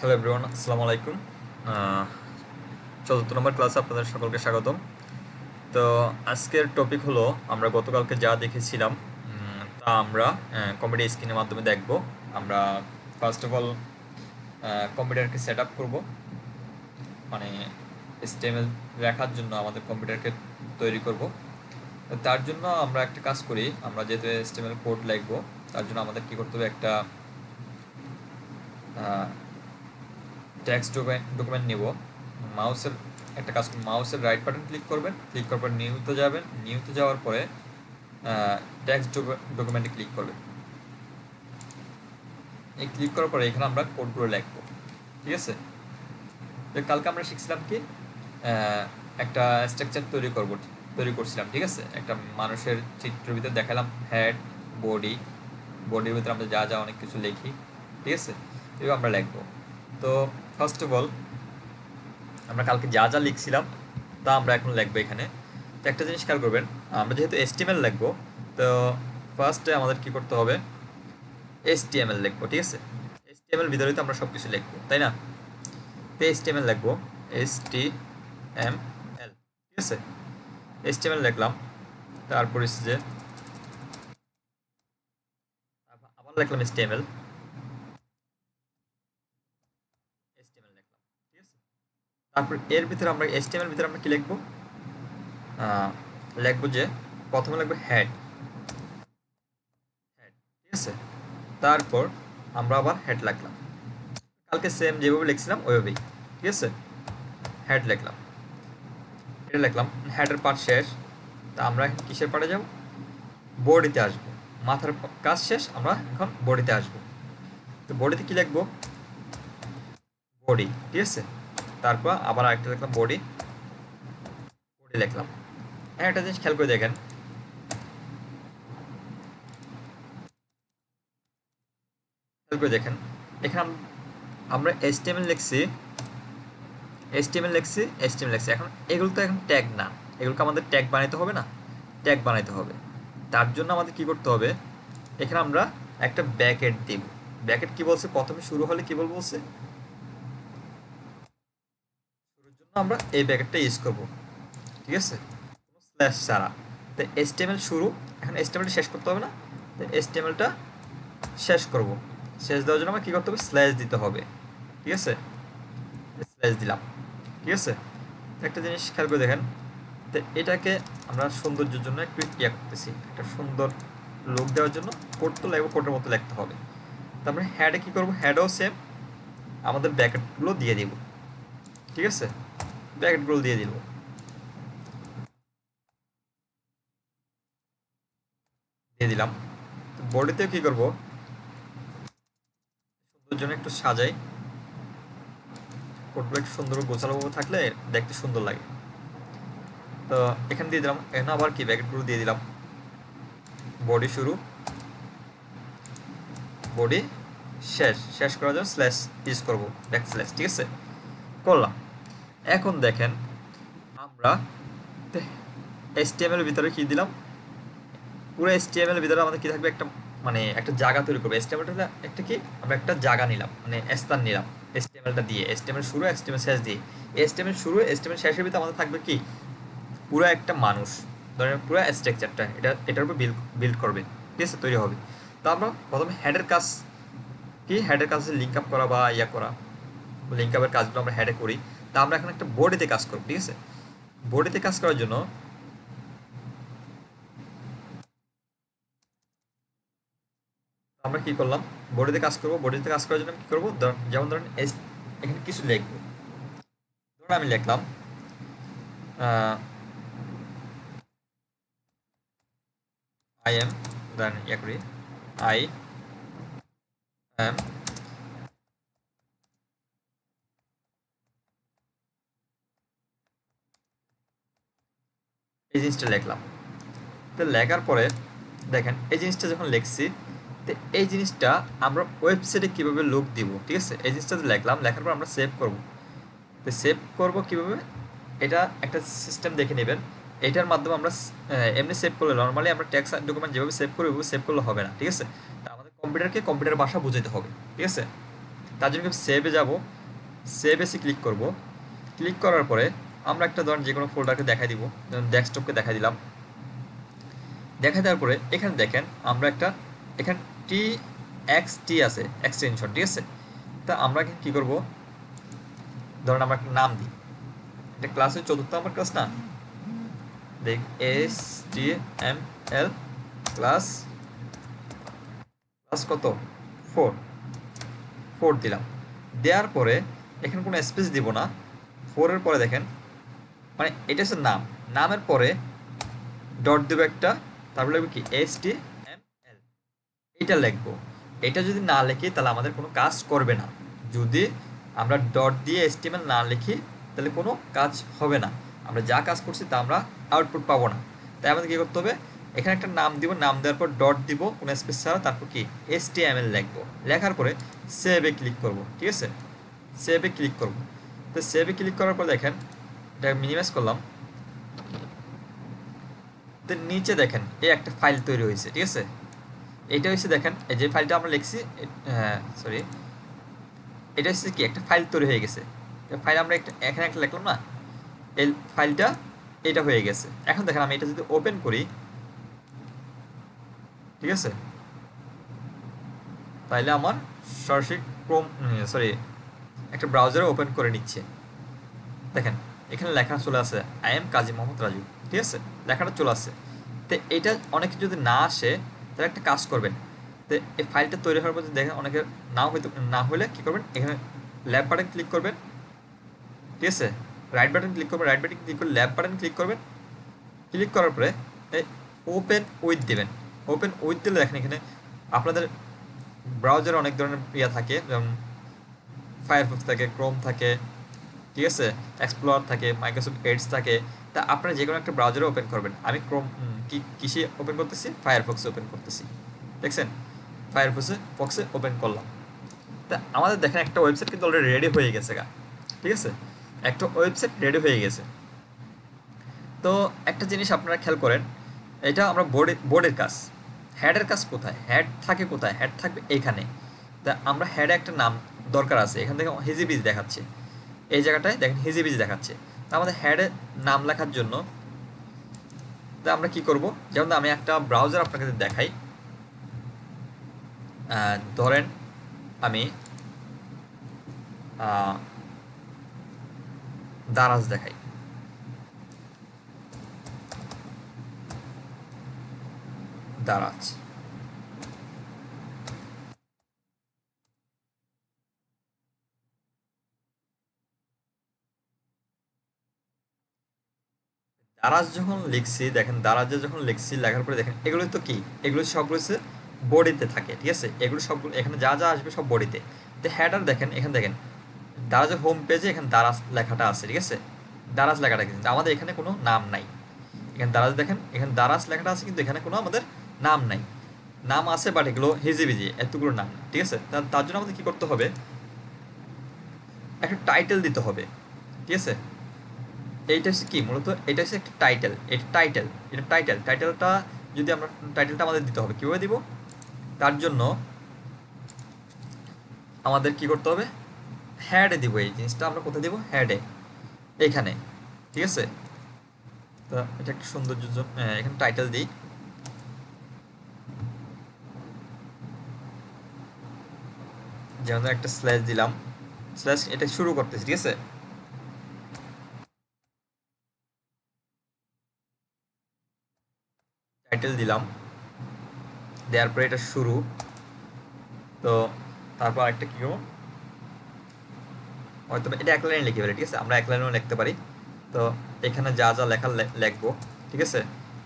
Hello everyone, আসসালামু আলাইকুম। আহ, চতুর্থ নম্বর ক্লাসে আপনাদের সকলকে স্বাগতম। তো আজকের টপিক হলো আমরা গতকালকে যা দেখেছিলাম তা আমরা কম্পিউটার স্ক্রিনের মাধ্যমে দেখব। আমরা ফার্স্ট অফ অল কম্পিউটারকে সেট আপ করবো, মানে HTML লেখার জন্য আমাদের কম্পিউটারকে তৈরি করব। তার জন্য আমরা একটা কাজ করি, আমরা যেহেতু HTML কোড লিখবো তার জন্য আমাদের কী করতে হবে, একটা টেক্সট ডকুমেন্ট নিব। মাউসের একটা কাজ করবেন, মাউসের রাইট বাটন ক্লিক করবেন, ক্লিক করার পর নিউতে যাবেন, নিউতে যাওয়ার পরে টেক্সট ডকুমেন্টে ক্লিক করবেন। এই ক্লিক করার পরে এখানে আমরা কোডগুলো লিখবো, ঠিক আছে। তো কালকে আমরা শিখছিলাম কি, একটা স্ট্রাকচার তৈরি করছিলাম, ঠিক আছে। একটা মানুষের চিত্রের ভিতরে দেখালাম হেড, বডির ভিতরে আমরা যা যা অনেক কিছু লিখি, ঠিক আছে। এবার আমরা লিখবো। তো ফার্স্ট অফ অল আমরা কালকে যা যা লিখছিলাম তা আমরা এখন লিখবো এখানে। তো একটা জিনিস খেয়াল করবেন, আমরা যেহেতু HTML লিখবো, তো ফার্স্টে আমাদের কি করতে হবে, HTML লিখবো, ঠিক আছে। HTML ভিতরে তো আমরা সব কিছু লিখবো, তাই না। তো HTML লিখবো, HTML, ঠিক আছে। HTML লিখলাম, তারপর যে আবার লিখলাম HTML লিখলাম, ঠিক আছে। তারপর এর ভিতরে আমরা HTML ভিতরে আমরা কি লিখবো, লিখবো যে প্রথমে লিখবো হেড, ঠিক আছে। তারপর আমরা আবার হেড লিখলাম, কালকে সেম যেভাবে লিখছিলাম ওইভাবেই, ঠিক আছে। হেড লিখলাম, এটা লিখলাম, হেডের পার্ট শেষ। তা আমরা এখন কিসের পার্টে যাব, বডিতে আসবো। মাথার কাজ শেষ, আমরা এখন বডিতে আসবো। তো বডিতে কি লিখবো, বডি, ঠিক আছে। তারপর আবার আরেকটা লিখলাম বডি লিখলাম। একটা জিনিস খেয়াল করে দেখেন, এখানে আমরা HTML লিখছি, এখন এগুলো তো এখন ট্যাগ না, এগুলোকে আমাদের ট্যাগ বানাইতে হবে না, ট্যাগ বানাইতে হবে। তার জন্য আমাদের কি করতে হবে, এখানে আমরা একটা ব্র্যাকেট দিব। ব্র্যাকেট কি বলছে, প্রথমে শুরু হলে কি বলছে, শুরুর জন্য আমরা এই ব্র্যাকেটটা ইউজ করব, ঠিক আছে, কোনো স্ল্যাশ ছাড়া। তো HTML শুরু, এখন HTML শেষ করতে হবে না, তো HTML-টা শেষ করব। শেষ দেওয়ার জন্য আমরা কি করতে হবে, স্ল্যাশ দিতে হবে, ঠিক আছে। স্ল্যাশ দিলাম, ঠিক আছে। একটা জিনিস খেয়াল করে দেখেন, তো এটাকে আমরা সৌন্দর্যের জন্য একটু করতেছি, একটা সুন্দর লুক দেওয়ার জন্য কোড তো লাগবে, কোডের মতো লিখতে হবে। তারপরে হ্যাডে কি করব, হ্যাডও সেম আমাদের ব্র্যাকেটগুলো দিয়ে দিব, ঠিক আছে। ব্র্যাকেটগুলো দিয়ে দিব, দিয়ে দিলাম। বডিতেও কি করব, সুন্দর জন্য একটু সাজাই, কোডগুলো একটু সুন্দর গোছালোভাবে থাকলে দেখতে সুন্দর লাগে। তো এখানে দিয়ে দিলাম, এখানে আবার কি ব্র্যাকেটগুলো দিয়ে দিলাম, বডি শুরু, বডি শেষ করার জন্য স্ল্যাশ ইউজ করবো, ব্যাক স্ল্যাশ, ঠিক আছে, করলাম। এখন দেখেন আমরা HTML এর ভিতরে কি দিলাম, পুরো HTML এর ভিতরে আমাদের কি থাকবে, একটা মানে একটা জায়গা তৈরি করবো। HTML-টা একটা কি, আমরা একটা জায়গা নিলাম, মানে স্থান নিলাম HTML-টা দিয়ে, HTML শুরু HTML শেষ দিয়ে। HTML শুরু HTML শেষের ভিতরে আমাদের থাকবে কি, পুরো একটা মানুষ, ধরেন পুরো স্ট্রাকচারটা এটার উপর বিল্ড করবে, ঠিক আছে, তৈরি হবে। তো আমরা প্রথমে হেডের কাজ কি, হেডের কাজ লিঙ্ক আপ করা বা করা, লিঙ্ক আপের কাজগুলো আমরা হেডে করি। তা আমরা এখন একটা বডিতে কাজ করব, ঠিক আছে। বডিতে কাজ করার জন্য আমরা কি করলাম, বডিতে কাজ করব। বডিতে কাজ করার জন্য কি করব, যেমন ধরেন এখানে কিছু লিখবো, ধরুন আমি লিখলাম আই এম, দেন করি আই এম, এই জিনিসটা লিখলাম। তো লেখার পরে দেখেন এই জিনিসটা যখন লিখছি, তো এই জিনিসটা আমরা ওয়েবসাইটে কীভাবে লুক দিব, ঠিক আছে। এই জিনিসটা লিখলাম, লেখার পর আমরা সেভ করব। তো সেভ করব কীভাবে, এটা একটা সিস্টেম দেখে নেবেন। এটার মাধ্যমে আমরা এমনি সেভ করলে, নর্মালি আমরা টেক্সট ডকুমেন্ট যেভাবে সেভ করি ওইভাবে সেভ করলে হবে না, ঠিক আছে। তা আমাদের কম্পিউটার ভাষা বুঝাইতে হবে, ঠিক আছে। তার জন্য সেভে যাব, সেভ এসে ক্লিক করব। ক্লিক করার পরে আমরা একটা ধরেন যে কোনো ফোল্ডারকে দেখাই দিব, যেমন ডেস্কটপকে দেখা দিলাম। দেখা দেওয়ার পরে এখানে দেখেন আমরা একটা এখানে txt আছে এক্সটেনশন, ঠিক আছে। তা আমরা কি করব, ধরেন আমরা একটা নাম দিই, এটা ক্লাসের 4th নাম্বার ক্লাস না, দেখ html ক্লাস কত 4 দিলাম। দেওয়ার পরে এখানে কোনো স্পেস দিব না, 4 এর পরে দেখেন মানে এটা হচ্ছে নাম, নামের পরে ডট দেবো একটা, তারপরে লিখবো কি html, এটা লিখবো। এটা যদি না লিখি তাহলে আমাদের কোনো কাজ করবে না। যদি আমরা ডট দিয়ে html না লিখি তাহলে কোনো কাজ হবে না, আমরা যা কাজ করছি তা আমরা আউটপুট পাবো না। তাই আমাদের কী করতে হবে, এখানে একটা নাম দিব, নাম দেওয়ার পর ডট দিব কোনো স্পেস ছাড়া, তারপর কি html লিখবো। লেখার পরে সেভে ক্লিক করব, ঠিক আছে। সেভে ক্লিক করব। তো সেভে ক্লিক করার পর দেখেন এটা মিনিমাইজ করলাম, তো নিচে দেখেন এই একটা ফাইল তৈরি হয়েছে, ঠিক আছে। এটা হচ্ছে দেখেন এই যে ফাইলটা আমরা লিখছি, সরি এটা হচ্ছে কি একটা ফাইল তৈরি হয়ে গেছে। ফাইল আমরা এখানে একটা লিখলাম না, এই ফাইলটা এটা হয়ে গেছে। এখন দেখেন আমি এটা যদি ওপেন করি, ঠিক আছে, তাইলে আমার সরাসরি ক্রোম একটা ব্রাউজারে ওপেন করে নিচ্ছে। দেখেন এখানে লেখা চলে আসে আই এম কাজী মোহাম্মদ রাজু, ঠিক আছে, লেখাটা চলে আসছে। তো এটা অনেকে যদি না আসে তাহলে একটা কাজ করবেন, তো এই ফাইলটা তৈরি হওয়ার পর দেখেন অনেকে না হলে কী করবেন, এখানে ল্যাব বাটন ক্লিক করবেন, ঠিক আছে, রাইট বাটন ক্লিক করবেন, রাইট বাটন ক্লিক করে ল্যাব বাটন ক্লিক করবেন। ক্লিক করার পরে এই ওপেন উইথ দেবেন। ওপেন উইথ দিলে দেখেন এখানে আপনাদের ব্রাউজারে অনেক ধরনের ইয়া থাকে, যেমন ফায়ারফক্স থাকে, ক্রোম থাকে, ঠিক আছে, এক্সপ্লোরার থাকে, মাইক্রোসফট এডস থাকে। তা আপনারা যে কোনো একটা ব্রাউজারে ওপেন করবেন। আমি ক্রোম কিসে ওপেন করতেছি, ফায়ারফক্সে ওপেন করতেছি, দেখছেন ফায়ারফক্সে ওপেন করলাম। তা আমাদের দেখেন একটা ওয়েবসাইট কিন্তু অলরেডি রেডি হয়ে গেছে গা, ঠিক আছে, একটা ওয়েবসাইট রেডি হয়ে গেছে। তো একটা জিনিস আপনারা খেয়াল করেন, এটা আমরা বোর্ডের কাজ, হেডের কাজ কোথায়, হেড থাকে কোথায়, হেড থাকবে এইখানে। তা আমরা হেডে একটা নাম দরকার আছে, এখান থেকে হিজিবিজ দেখাচ্ছে, এই জায়গাটায় দেখেন হিজিবিজ দেখাচ্ছে। তা আমাদের হেডে নাম লেখার জন্য তা আমরা কি করব, যেমন আমি একটা ব্রাউজার আপনাকে দেখাই, ধরেন আমি দারাজ দেখাই, দারাজ। দারাজ যখন লিখছি, দেখেন দারাজে যখন লিখছি, লেখার পরে দেখেন এগুলো তো কি, এগুলো সবগুলো হচ্ছে বডিতে থাকে, ঠিক আছে, এগুলো সবগুলো এখানে যা যা আসবে সব বডিতে। তো হেডার দেখেন, এখানে দেখেন দারাজের হোম পেজে এখানে দারাজ লেখাটা আছে, ঠিক আছে, দারাজ লেখাটা, কিন্তু আমাদের এখানে কোনো নাম নাই। এখানে দারাজ দেখেন, এখানে দারাজ লেখাটা আছে কিন্তু এখানে কোনো আমাদের নাম নাই। নাম আছে বাট এগুলো হিজিবিজি, এতগুলো নাম, ঠিক আছে। তার জন্য আমাদের কী করতে হবে, একটা টাইটেল দিতে হবে, ঠিক আছে। এইটা হচ্ছে কি মূলত, এটা হচ্ছে একটা টাইটেল, এটা টাইটেলটা যদি আমরা টাইটেলটা আমাদের দিতে হবে, কীভাবে দিব, তার জন্য আমাদের কি করতে হবে, হ্যাডে দিব। এই জিনিসটা আমরা কোথায় দিব, হ্যাডে, এইখানে, ঠিক আছে। তো এটা একটা সৌন্দর্য, এখানে টাইটেল দিই, যেমন একটা স্ল্যাশ দিলাম, স্ল্যাশ এটা শুরু করতেছি, ঠিক আছে। টাইটেল দিলাম, দেওয়ার পরে এটা শুরু, তো তারপর একটা কী করবো, হয়তো এটা এক লাইনে লিখে পারি, ঠিক আছে, আমরা এক লাইনেও লিখতে পারি। তো এখানে যা যা লেখার লিখবো, ঠিক আছে,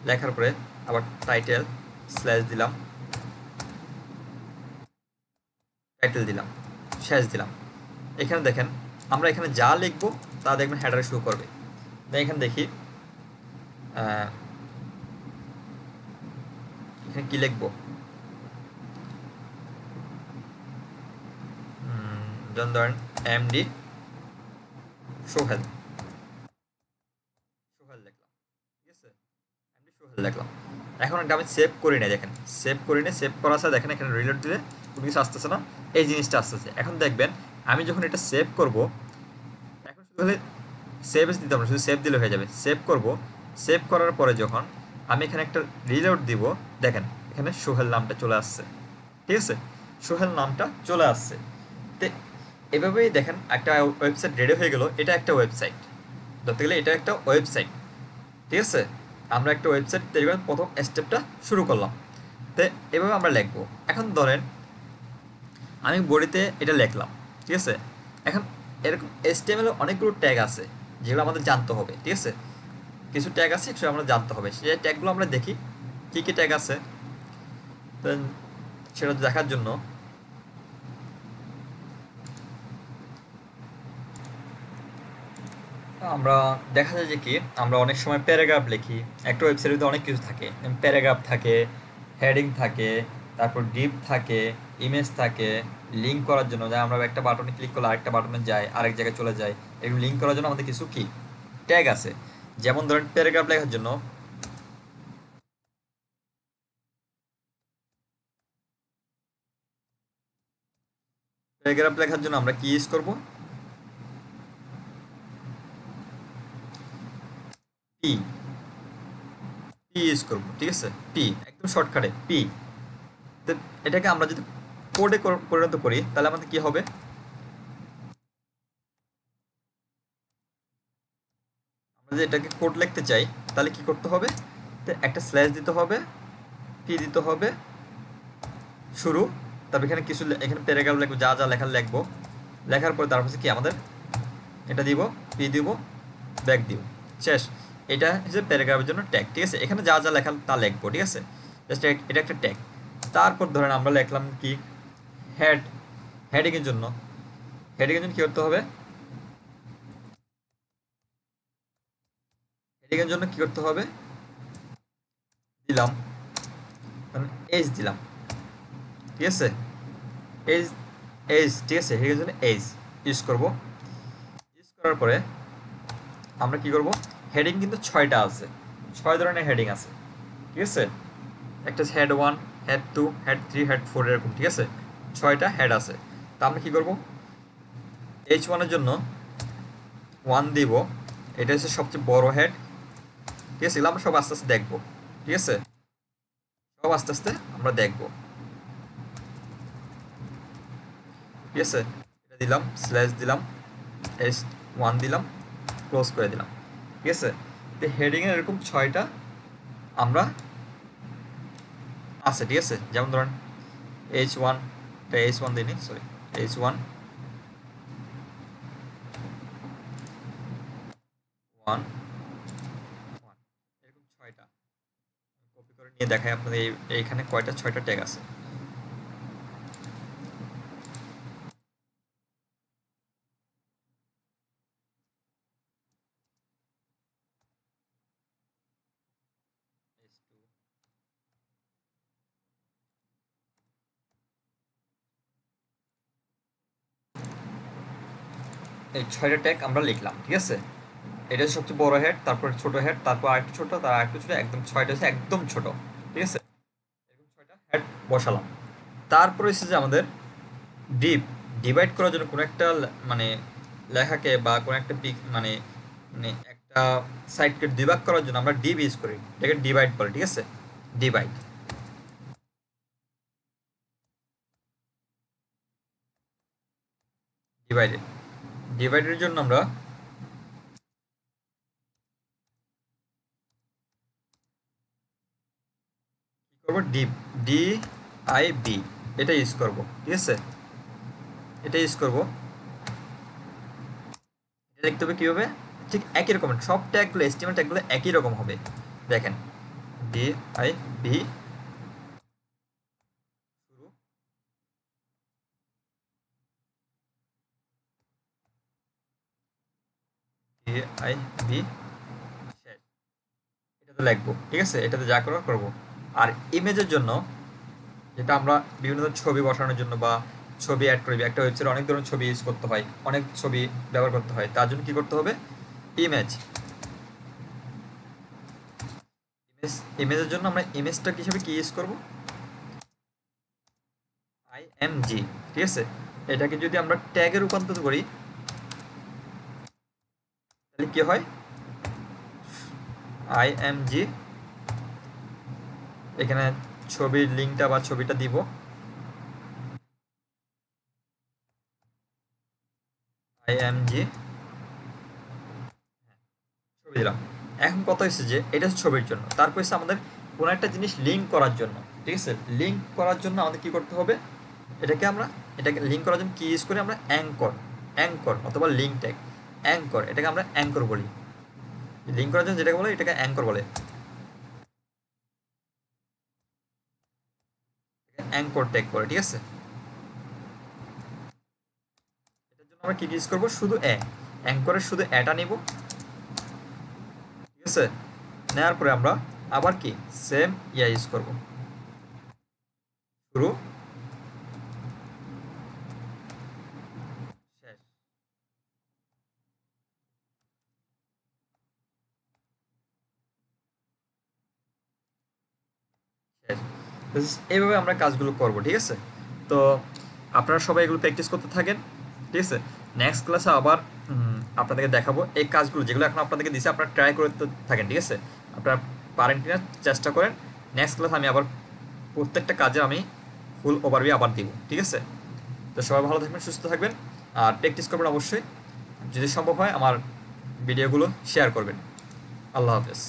লেখার পরে আবার টাইটেল স্ল্যাশ দিলাম, টাইটেল দিলাম, শেষ দিলাম। এখানে দেখেন আমরা এখানে যা লিখবো তা দেখবেন হেডারে শো করবে। তাই এখানে দেখি এখানে কি লিখবো, ধরেন এমডি সোহেল লিখলাম, ঠিক আছে, এমডি সোহেল লিখলাম। এখন এটা আমি সেভ করি না, দেখেন সেভ করি না, সেভ করা আছে, দেখেন এখানে রিলোড দিলে কোনো কিছু আসতেছে না, এই জিনিসটা আসতেছে। এখন দেখবেন আমি যখন এটা সেভ করব, এখন শুধু সেভ দিতে হবে, শুধু সেভ দিলে হয়ে যাবে। সেভ করব, সেভ করার পরে যখন আমি এখানে একটা রিলোড দিব, দেখেন এখানে সোহেল নামটা চলে আসছে, ঠিক আছে, সোহেল নামটা চলে আসছে। তো এভাবেই দেখেন একটা ওয়েবসাইট রেডি হয়ে গেল। এটা একটা ওয়েবসাইট, ধরতে গেলে এটা একটা ওয়েবসাইট, ঠিক আছে। আমরা একটা ওয়েবসাইট তৈরি করার প্রথম স্টেপটা শুরু করলাম। তো এভাবে আমরা লিখবো। এখন ধরেন আমি বডিতে এটা লিখলাম, ঠিক আছে। এখন এরকম HTML অনেকগুলো ট্যাগ আছে যেগুলো আমাদের জানতে হবে, ঠিক আছে। কিছু ট্যাগ আছে সেগুলো আমরা জানতে হবে, সেই ট্যাগগুলো আমরা দেখি কী কী ট্যাগ আছে। তো সেটা দেখার জন্য আমরা দেখা যায় যে কি আমরা অনেক সময় প্যারাগ্রাফ লিখি। একটা ওয়েবসাইটে অনেক কিছু থাকে, প্যারাগ্রাফ থাকে, হেডিং থাকে, তারপর ডিপ থাকে, ইমেজ থাকে, লিঙ্ক করার জন্য যা আমরা একটা বাটনে ক্লিক করলে আরেকটা বাটনে যায়, আরেক জায়গায় চলে যায়। এগুলো লিঙ্ক করার জন্য আমাদের কিছু কি ট্যাগ আছে। যেমন ধরেন প্যারাগ্রাফ লেখার জন্য আমরা কি ইউজ করব? পি, পি ইউজ করব, ঠিক আছে। পি একদম শর্টকাটে পি। তো এটাকে আমরা যদি কোডে পরিণত করি তাহলে আমাদের কি হবে? আমরা যদি এটাকে কোড লিখতে চাই তাহলে কি করতে হবে? তো একটা স্ল্যাশ দিতে হবে, পি দিতে হবে শুরু, তারপর এখানে কিছু এখানে প্যারাগ্রাফ লিখবো, যা যা লেখার লিখবো। লেখার পরে তারপর কি আমাদের এটা দিব, পি দিব, ব্যাক দিব, শেষ। এটা হচ্ছে প্যারাগ্রাফের জন্য ট্যাগ, ঠিক আছে। এখানে যা যা লেখা তা লিখবো, ঠিক আছে। জাস্ট এটা একটা ট্যাগ। তারপর ধরেন আমরা লিখলাম কি হেড, হেডিংয়ের জন্য, হেডিংয়ের জন্য কী করতে হবে? হেডিংয়ের জন্য কী করতে হবে? দিলাম এজ দিলাম, ঠিক আছে। এজ, এজ, ঠিক আছে। হেডিংয়ের জন্য এজ ইউজ করব। ইউজ করার পরে আমরা কি করব? হেডিং কিন্তু 6টা আছে, 6 ধরনের হেডিং আছে, ঠিক আছে। একটা হেড 1, হেড 2, হেড 3, হেড 4 এরকম, ঠিক আছে। 6টা হেড আছে। তা আমরা কি করব? H1 এর জন্য 1 দিব, এটা হচ্ছে সবচেয়ে বড় হেড, ঠিক আছে। এগুলো আমরা সব আস্তে আস্তে দেখবো, ঠিক আছে। সব আস্তে আস্তে আমরা দেখবো, ঠিক আছে। এটা দিলাম, স্ল্যাশ দিলাম, H1 দিলাম, ক্লোজ করে দিলাম, ঠিক আছে। তো হেডিংয়ের এরকম 6টা আমরা আছে, ঠিক আছে। যেমন ধরেন H1, H1 দিইনি, সরি, H1 1 1 এরকম 6টা কপি করে নিয়ে দেখাই আপনাদের। এইখানে কয়টা? 6টা ট্যাগ আছে। এই 6টা ট্যাগ আমরা লিখলাম, ঠিক আছে। এটা হচ্ছে সবচেয়ে বড় হেড, তারপর ছোট হেড, তারপর আরেকটু ছোট, তার আরেকটু ছোট, একদম 6টা হচ্ছে একদম ছোট, ঠিক আছে। এরকম 6টা হেড বসালাম। তারপরে হচ্ছে যে আমাদের ডিপ, ডিভাইড করার জন্য কোনো একটা মানে লেখাকে বা কোনো একটা পিক মানে মানে একটা সাইটকে ডিভাইড করার জন্য আমরা ডিভ ইউজ করি, এটাকে ডিভাইড বলে, ঠিক আছে। ডিভাইড, ডিভাইডেড, ডিভাইডের জন্য আমরা কি করবো? ডিভ, DIV, এটা ইউজ করব, ঠিক আছে। এটা ইউজ করব। এটা লিখতে হবে কীভাবে? ঠিক একই রকম, সব ট্যাগগুলো HTML ট্যাগগুলো একই রকম হবে। দেখেন DIV শুরু, DIV শেষ। এটাতে লিখবো, ঠিক আছে। এটাতে যা করার করবো। আর ইমেজের জন্য, যেটা আমরা বিভিন্ন ধরনের ছবি বসানোর জন্য বা ছবি অ্যাড করবি, একটা ওয়েবসাইটে অনেক ধরনের ছবি ইউজ করতে হয়, অনেক ছবি ব্যবহার করতে হয়, তার জন্য কি করতে হবে? ইমেজ, ইমেজ, ইমেজের জন্য আমরা ইমেজটা হিসেবে কি ইউজ করব? img, ঠিক আছে। এটাকে যদি আমরা ট্যাগে রূপান্তর করি তাহলে কি হয়, img, এখানে ছবির লিঙ্কটা বা ছবিটা দিব, img ছবি দিলাম। এখন কথা হচ্ছে যে এটা হচ্ছে ছবির জন্য, তারপর হচ্ছে আমাদের কোনো একটা জিনিস লিঙ্ক করার জন্য, ঠিক আছে। লিঙ্ক করার জন্য আমাদের কি করতে হবে, এটাকে লিঙ্ক করার জন্য কি ইউজ করি আমরা, অ্যাঙ্কর অথবা লিঙ্ক ট্যাগ। এটাকে আমরা অ্যাঙ্কর বলি। লিঙ্ক করার জন্য যেটাকে বলে এটাকে অ্যাঙ্কর বলে, অ্যাঙ্কর ট্যাগ বলে, ঠিক আছে। এটার জন্য আমরা কি ইউজ করবো, শুধু অ্যাঙ্করের শুধু এটা নিব, ঠিক আছে। নেওয়ার পরে আমরা আবার কি সেম ইউজ করব, শুরু শেষ। এইভাবে আমরা কাজগুলো করব, ঠিক আছে। তো আপনারা সবাই এগুলো প্র্যাকটিস করতে থাকেন, ঠিক আছে। নেক্সট ক্লাসে আবার আপনাদেরকে দেখাবো এই কাজগুলো যেগুলো এখন আপনাদেরকে দিচ্ছে, আপনারা ট্রাই করতে থাকেন, ঠিক আছে। আপনারা পারেন কিনা চেষ্টা করেন। নেক্সট ক্লাস আমি আবার প্রত্যেকটা কাজে আমি ফুল ওভারভিউ আবার দিব, ঠিক আছে। তো সবাই ভালো থাকবেন, সুস্থ থাকবেন, আর প্র্যাকটিস করবেন অবশ্যই। যদি সম্ভব হয় আমার ভিডিওগুলো শেয়ার করবেন। আল্লাহ হাফেজ।